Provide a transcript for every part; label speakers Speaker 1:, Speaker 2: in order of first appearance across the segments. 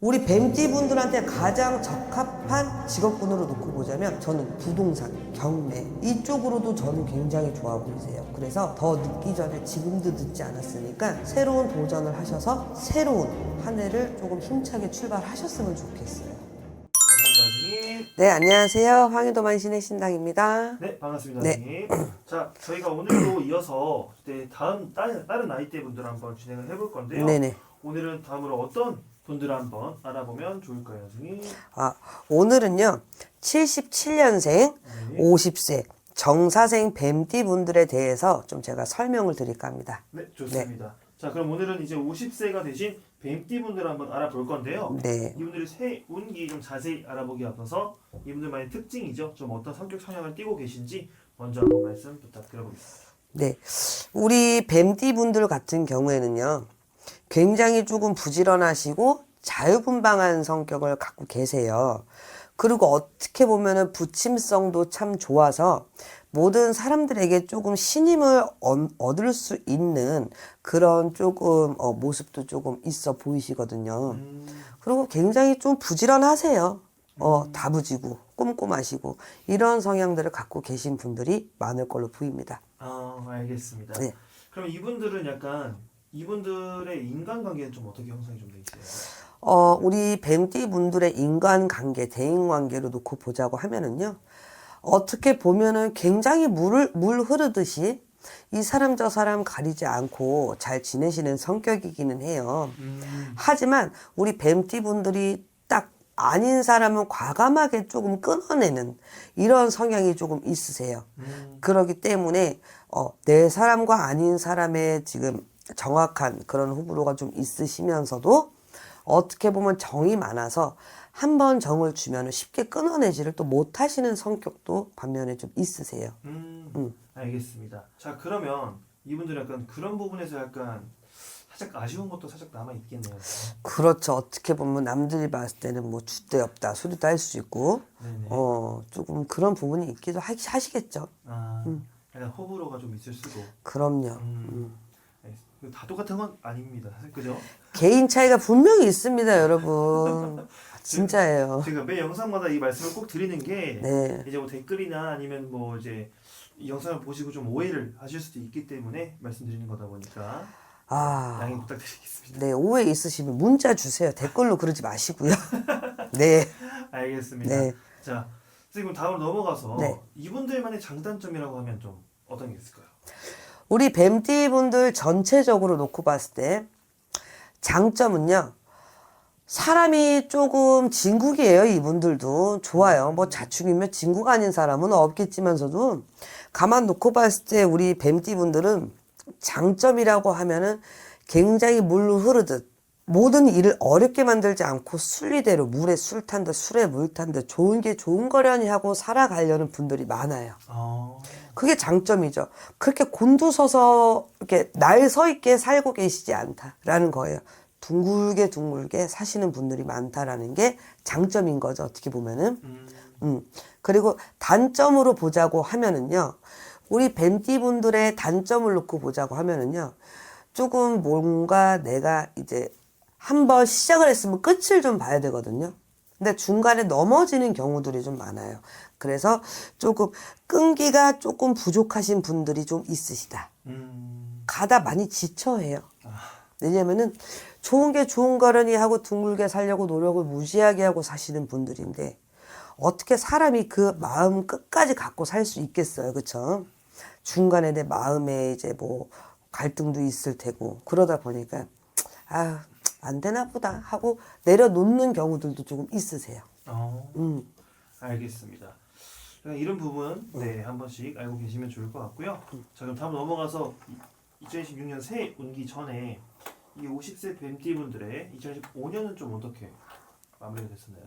Speaker 1: 우리 뱀띠 분들한테 가장 적합한 직업군으로 놓고 보자면 저는 부동산, 경매 이쪽으로도 저는 굉장히 좋아 보이세요. 그래서 더 늦기 전에 지금도 늦지 않았으니까 새로운 도전을 하셔서 새로운 한 해를 조금 힘차게 출발하셨으면 좋겠어요.
Speaker 2: 반갑습니다,
Speaker 1: 네, 안녕하세요. 황희도만 신혜신당입니다.
Speaker 2: 네, 반갑습니다,
Speaker 1: 네.
Speaker 2: 선생님. 자, 저희가 오늘도 이어서 다른 나이대 분들 한번 진행을 해볼 건데요.
Speaker 1: 네네.
Speaker 2: 오늘은 다음으로 어떤 분들을 한번 알아보면 좋을까요, 선생님?
Speaker 1: 오늘은요 77년생
Speaker 2: 네.
Speaker 1: 50세 정사생 뱀띠 분들에 대해서 좀 제가 설명을 드릴까 합니다.
Speaker 2: 네, 좋습니다. 자, 그럼 오늘은 이제 50세가 되신 뱀띠 분들을 한번 알아볼 건데요.
Speaker 1: 네.
Speaker 2: 이분들의 새 운기 좀 자세히 알아보기 앞서서 이분들만의 특징이죠. 좀 어떤 성격 성향을 띠고 계신지 먼저 한번 말씀 부탁드려보겠습니다.
Speaker 1: 네, 우리 뱀띠 분들 같은 경우에는요 굉장히 조금 부지런하시고 자유분방한 성격을 갖고 계세요. 그리고 어떻게 보면은 부침성도 참 좋아서 모든 사람들에게 조금 신임을 얻을 수 있는 그런 조금 모습도 조금 있어 보이시거든요. 그리고 굉장히 좀 부지런하세요. 다부지고 꼼꼼하시고 이런 성향들을 갖고 계신 분들이 많을 걸로 보입니다.
Speaker 2: 알겠습니다.
Speaker 1: 네.
Speaker 2: 그럼 이분들은 약간 이분들의 인간관계는 좀 어떻게 형성이 좀 돼 있어요?
Speaker 1: 우리 뱀띠 분들의 인간관계, 대인관계로 놓고 보자고 하면은요, 어떻게 보면은 굉장히 물 흐르듯이 이 사람 저 사람 가리지 않고 잘 지내시는 성격이기는 해요. 하지만 우리 뱀띠 분들이 딱 아닌 사람은 과감하게 조금 끊어내는 이런 성향이 조금 있으세요. 그렇기 때문에 내 사람과 아닌 사람의 지금 정확한 그런 호불호가 좀 있으시면서도 어떻게 보면 정이 많아서 한 번 정을 주면 쉽게 끊어내지를 또 못하시는 성격도 반면에 좀 있으세요.
Speaker 2: 알겠습니다. 자, 그러면 이분들은 약간 그런 부분에서 약간 살짝 아쉬운 것도 살짝 남아 있겠네요.
Speaker 1: 그렇죠. 어떻게 보면 남들이 봤을 때는 뭐 줏대 없다 소리도 할 수 있고
Speaker 2: 네네.
Speaker 1: 조금 그런 부분이 있기도 하시겠죠.
Speaker 2: 약간 호불호가 좀 있을 수도.
Speaker 1: 그럼요.
Speaker 2: 알겠습니다. 다 똑같은 건 아닙니다. 그죠?
Speaker 1: 개인 차이가 분명히 있습니다, 여러분. 진짜예요.
Speaker 2: 제가 매 영상마다 이 말씀을 꼭 드리는 게
Speaker 1: 네.
Speaker 2: 이제 뭐 댓글이나 아니면 뭐 이제 이 영상을 보시고 좀 오해를 하실 수도 있기 때문에 말씀드리는 거다 보니까 양해 부탁드리겠습니다.
Speaker 1: 네, 오해 있으시면 문자 주세요. 댓글로 그러지 마시고요. 네.
Speaker 2: 알겠습니다.
Speaker 1: 네.
Speaker 2: 자, 선생님 다음으로 넘어가서
Speaker 1: 네.
Speaker 2: 이분들만의 장단점이라고 하면 좀 어떤 게 있을까요?
Speaker 1: 우리 뱀띠 분들 전체적으로 놓고 봤을 때 장점은요. 사람이 조금 진국이에요. 이분들도 좋아요. 뭐 자축이면 진국 아닌 사람은 없겠지만서도 가만 놓고 봤을 때 우리 뱀띠 분들은 장점이라고 하면은 굉장히 물 흐르듯 모든 일을 어렵게 만들지 않고 순리대로 물에 술 탄 듯 술에 물 탄 듯 좋은 게 좋은 거려니 하고 살아가려는 분들이 많아요. 그게 장점이죠. 그렇게 곤두서서 이렇게 날 서 있게 살고 계시지 않다라는 거예요. 둥글게 사시는 분들이 많다라는 게 장점인 거죠. 어떻게 보면은. 그리고 단점으로 보자고 하면은요. 우리 뱀띠 분들의 단점을 놓고 보자고 하면은요. 조금 뭔가 내가 이제 한번 시작을 했으면 끝을 좀 봐야 되거든요. 근데 중간에 넘어지는 경우들이 좀 많아요. 그래서 조금 끈기가 조금 부족하신 분들이 좀 있으시다. 가다 많이 지쳐해요. 왜냐면은 좋은 게 좋은 거려니 하고 둥글게 살려고 노력을 무지하게 하고 사시는 분들인데 어떻게 사람이 그 마음 끝까지 갖고 살 수 있겠어요. 그쵸? 중간에 내 마음에 이제 뭐 갈등도 있을 테고 그러다 보니까 안 되나 보다 하고 내려놓는 경우들도 조금 있으세요.
Speaker 2: 알겠습니다. 이런 부분 한 번씩 알고 계시면 좋을 것 같고요. 자, 그럼 다음 넘어가서 2026년 새 운기 전에 이 50세 뱀띠 분들의 2015년은 좀 어떻게 마무리가 됐었나요?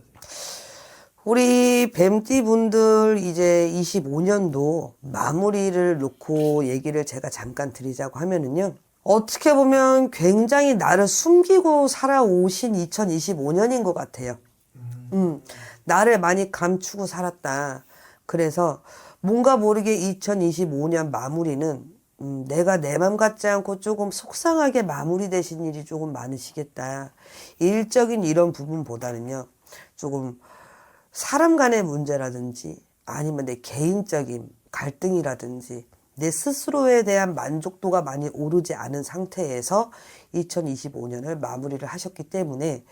Speaker 1: 우리 뱀띠 분들 이제 25년도 마무리를 놓고 얘기를 제가 잠깐 드리자고 하면은요. 어떻게 보면 굉장히 나를 숨기고 살아오신 2025년인 것 같아요. 나를 많이 감추고 살았다. 그래서 뭔가 모르게 2025년 마무리는 내가 내 맘 같지 않고 조금 속상하게 마무리되신 일이 조금 많으시겠다. 일적인 이런 부분보다는요, 조금 사람 간의 문제라든지 아니면 내 개인적인 갈등이라든지 내 스스로에 대한 만족도가 많이 오르지 않은 상태에서 2025년을 마무리를 하셨기 때문에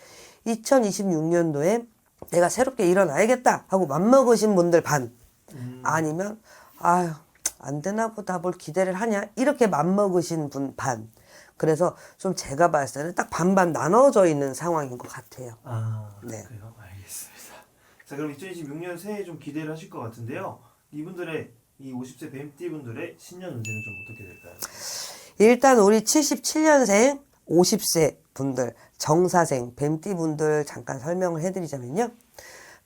Speaker 1: 2026년도에 내가 새롭게 일어나야겠다 하고 맘먹으신 분들 반, 아니면 아유 안 되나 보다 뭘 기대를 하냐 이렇게 맘먹으신 분 반. 그래서 좀 제가 봤을 때는 딱 반반 나눠져 있는 상황인 것 같아요. 네.
Speaker 2: 그래요? 알겠습니다. 자, 그럼 2026년 새해 좀 기대를 하실 것 같은데요. 이분들의 이 50세 뱀띠 분들의 신년 운세는 좀 어떻게 될까요?
Speaker 1: 일단 우리 77년생 50세 분들 정사생 뱀띠 분들 잠깐 설명을 해드리자면요.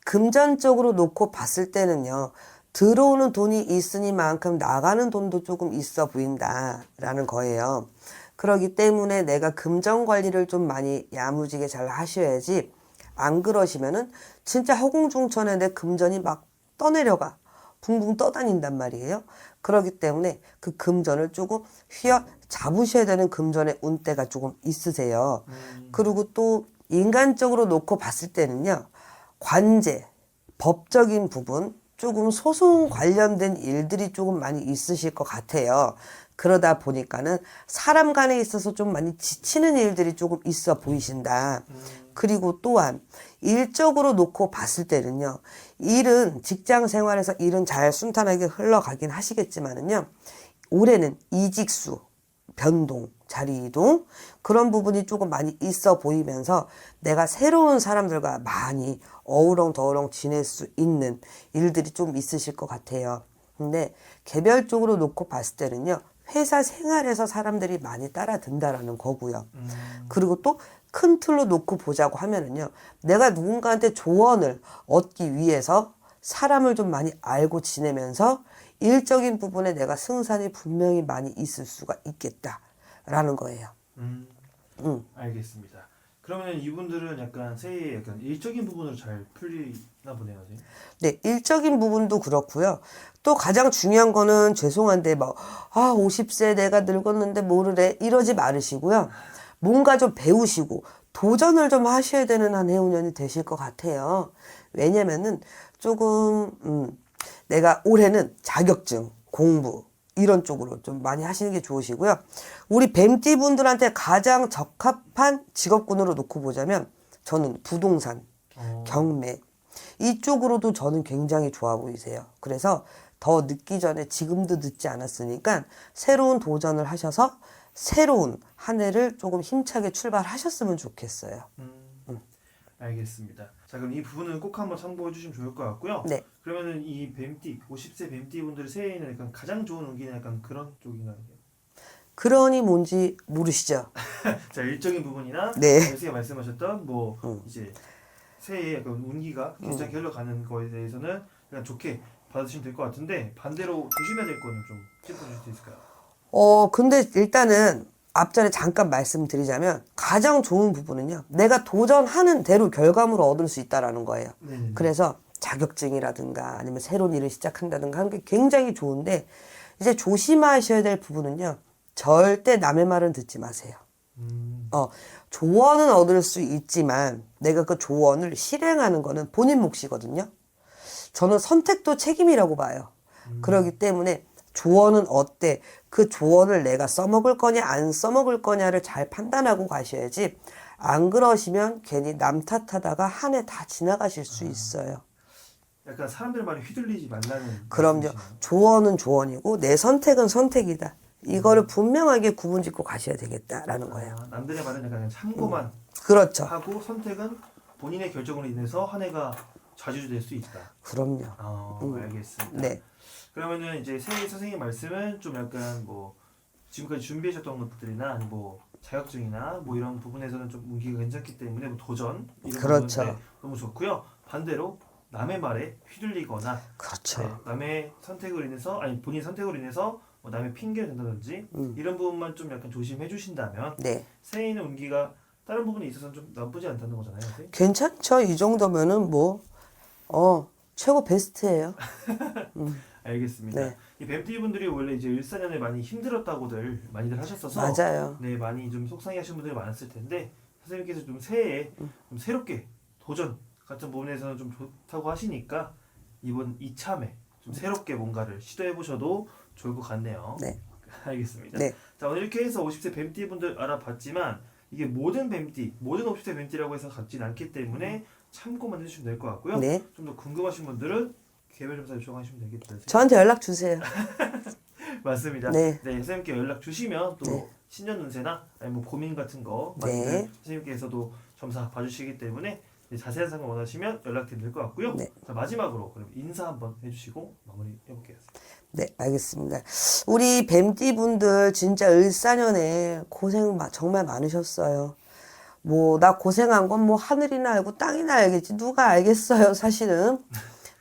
Speaker 1: 금전적으로 놓고 봤을 때는요. 들어오는 돈이 있으니만큼 나가는 돈도 조금 있어 보인다라는 거예요. 그렇기 때문에 내가 금전 관리를 좀 많이 야무지게 잘 하셔야지 안 그러시면은 진짜 허공중천에 내 금전이 막 떠내려가 붕붕 떠다닌단 말이에요. 그렇기 때문에 그 금전을 조금 휘어 잡으셔야 되는 금전의 운대가 조금 있으세요. 그리고 또 인간적으로 놓고 봤을 때는요. 관제, 법적인 부분, 조금 소송 관련된 일들이 조금 많이 있으실 것 같아요. 그러다 보니까는 사람 간에 있어서 좀 많이 지치는 일들이 조금 있어 보이신다. 그리고 또한 일적으로 놓고 봤을 때는요. 일은 직장 생활에서 일은 잘 순탄하게 흘러가긴 하시겠지만은요. 올해는 이직수, 변동, 자리 이동 그런 부분이 조금 많이 있어 보이면서 내가 새로운 사람들과 많이 어우렁더우렁 지낼 수 있는 일들이 좀 있으실 것 같아요. 근데 개별적으로 놓고 봤을 때는요. 회사 생활에서 사람들이 많이 따라든다라는 거고요. 그리고 또 큰 틀로 놓고 보자고 하면은요. 내가 누군가한테 조언을 얻기 위해서 사람을 좀 많이 알고 지내면서 일적인 부분에 내가 승산이 분명히 많이 있을 수가 있겠다라는 거예요.
Speaker 2: 알겠습니다. 그러면 이분들은 약간 새해 약간 일적인 부분으로 잘 풀리나 보네요, 선생님.
Speaker 1: 네, 일적인 부분도 그렇고요. 또 가장 중요한 거는 죄송한데 뭐 50세 내가 늙었는데 모르래 이러지 말으시고요. 뭔가 좀 배우시고 도전을 좀 하셔야 되는 한 해운년이 되실 것 같아요. 왜냐면은 조금 내가 올해는 자격증, 공부 이런 쪽으로 좀 많이 하시는 게 좋으시고요. 우리 뱀띠 분들한테 가장 적합한 직업군으로 놓고 보자면 저는 부동산, 경매 이쪽으로도 저는 굉장히 좋아 보이세요. 그래서 더 늦기 전에 지금도 늦지 않았으니까 새로운 도전을 하셔서 새로운 한 해를 조금 힘차게 출발하셨으면 좋겠어요.
Speaker 2: 알겠습니다. 자, 그럼 이 부분은 꼭 한번 참고해 주시면 좋을 것 같고요.
Speaker 1: 네.
Speaker 2: 그러면은 이 뱀띠 50세 뱀띠 분들의 새해에는 약간 가장 좋은 운기는 약간 그런 쪽인가요?
Speaker 1: 그러니 뭔지 모르시죠?
Speaker 2: 자, 일적인 부분이나
Speaker 1: 네.
Speaker 2: 선생님이 말씀하셨던 뭐 이제 새해에 약간 운기가 괜찮게 흘러가는 거에 대해서는 그냥 좋게 받으시면 될 것 같은데 반대로 조심해야 될 거는 좀 짚어주실 수 있을까요?
Speaker 1: 근데 일단은 앞전에 잠깐 말씀드리자면 가장 좋은 부분은요. 내가 도전하는 대로 결과물을 얻을 수 있다라는 거예요.
Speaker 2: 네네네.
Speaker 1: 그래서 자격증이라든가 아니면 새로운 일을 시작한다든가 하는 게 굉장히 좋은데 이제 조심하셔야 될 부분은요. 절대 남의 말은 듣지 마세요. 조언은 얻을 수 있지만 내가 그 조언을 실행하는 거는 본인 몫이거든요. 저는 선택도 책임이라고 봐요. 그렇기 때문에 조언은 어때? 그 조언을 내가 써먹을 거냐 안 써먹을 거냐를 잘 판단하고 가셔야지 안 그러시면 괜히 남 탓하다가 한 해 다 지나가실 수 있어요.
Speaker 2: 약간 사람들 말에 휘둘리지 말라는
Speaker 1: 그럼요.
Speaker 2: 말씀이시나요?
Speaker 1: 조언은 조언이고 내 선택은 선택이다. 이거를 분명하게 구분짓고 가셔야 되겠다라는 거예요.
Speaker 2: 남들의 말은 약간 그냥 참고만
Speaker 1: 그렇죠.
Speaker 2: 하고 선택은 본인의 결정으로 인해서 한 해가 좌지우지될 수 있다.
Speaker 1: 그럼요.
Speaker 2: 알겠습니다.
Speaker 1: 네.
Speaker 2: 그러면은 이제 새해 선생님 말씀은 좀 약간 뭐 지금까지 준비하셨던 것들이나 아니 뭐 자격증이나 뭐 이런 부분에서는 좀 운기가 괜찮기 때문에 뭐 도전 이런
Speaker 1: 그렇죠.
Speaker 2: 부분에 너무 좋고요. 반대로 남의 말에 휘둘리거나
Speaker 1: 그렇죠.
Speaker 2: 네, 남의 선택으로 인해서 아니 본인 선택으로 인해서 뭐 남의 핑계를 댄다든지 이런 부분만 좀 약간 조심해 주신다면
Speaker 1: 네.
Speaker 2: 새해에는 운기가 다른 부분에 있어서는 좀 나쁘지 않다는 거잖아요. 선생님?
Speaker 1: 괜찮죠. 이 정도면은 뭐, 최고 베스트예요.
Speaker 2: 알겠습니다.
Speaker 1: 네.
Speaker 2: 이 뱀띠 분들이 원래 이제 을사년에 많이 힘들었다고들 많이들 하셨어서
Speaker 1: 맞아요.
Speaker 2: 네, 많이 좀 속상해하시는 분들이 많았을 텐데 선생님께서 좀 새해에 좀 새롭게 도전 같은 부분에서는 좀 좋다고 하시니까 이번 이참에 좀 새롭게 뭔가를 시도해 보셔도 좋을 것 같네요.
Speaker 1: 네.
Speaker 2: 알겠습니다.
Speaker 1: 네.
Speaker 2: 자, 오늘 이렇게 해서 50세 뱀띠 분들 알아봤지만 이게 모든 뱀띠, 모든 50세 뱀띠라고 해서 같진 않기 때문에 참고만 해주시면 될 것 같고요.
Speaker 1: 네.
Speaker 2: 좀 더 궁금하신 분들은 개별점사 요청하시면 되겠다.
Speaker 1: 저한테 연락 주세요.
Speaker 2: 맞습니다.
Speaker 1: 네.
Speaker 2: 네, 선생님께 연락 주시면 또
Speaker 1: 네.
Speaker 2: 신년 운세나 아니면 뭐 고민 같은 거
Speaker 1: 네.
Speaker 2: 많이들 선생님께서도 점사 봐주시기 때문에 자세한 상담 원하시면 연락드리면 될 것 같고요.
Speaker 1: 네.
Speaker 2: 자, 마지막으로 그럼 인사 한번 해주시고 마무리 해볼게요.
Speaker 1: 네, 알겠습니다. 우리 뱀띠 분들 진짜 을사년에 고생 정말 많으셨어요. 뭐, 나 고생한 건 뭐 하늘이나 알고 땅이나 알겠지. 누가 알겠어요, 사실은.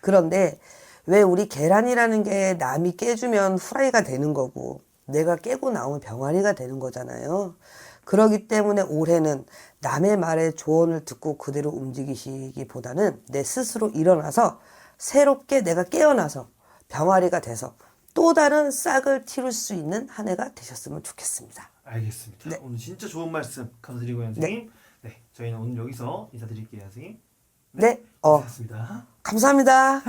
Speaker 1: 그런데 왜 우리 계란이라는 게 남이 깨주면 후라이가 되는 거고, 내가 깨고 나오면 병아리가 되는 거잖아요. 그러기 때문에 올해는 남의 말에 조언을 듣고 그대로 움직이시기보다는 내 스스로 일어나서 새롭게 내가 깨어나서 병아리가 돼서 또 다른 싹을 틔울 수 있는 한 해가 되셨으면 좋겠습니다.
Speaker 2: 알겠습니다.
Speaker 1: 네.
Speaker 2: 오늘 진짜 좋은 말씀 감사드리고요, 선생님. 네, 저희는 오늘 여기서 인사드릴게요, 선생님.
Speaker 1: 네,
Speaker 2: 고생하셨습니다.
Speaker 1: 감사합니다.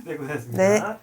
Speaker 2: 네, 고생하셨습니다.
Speaker 1: 네.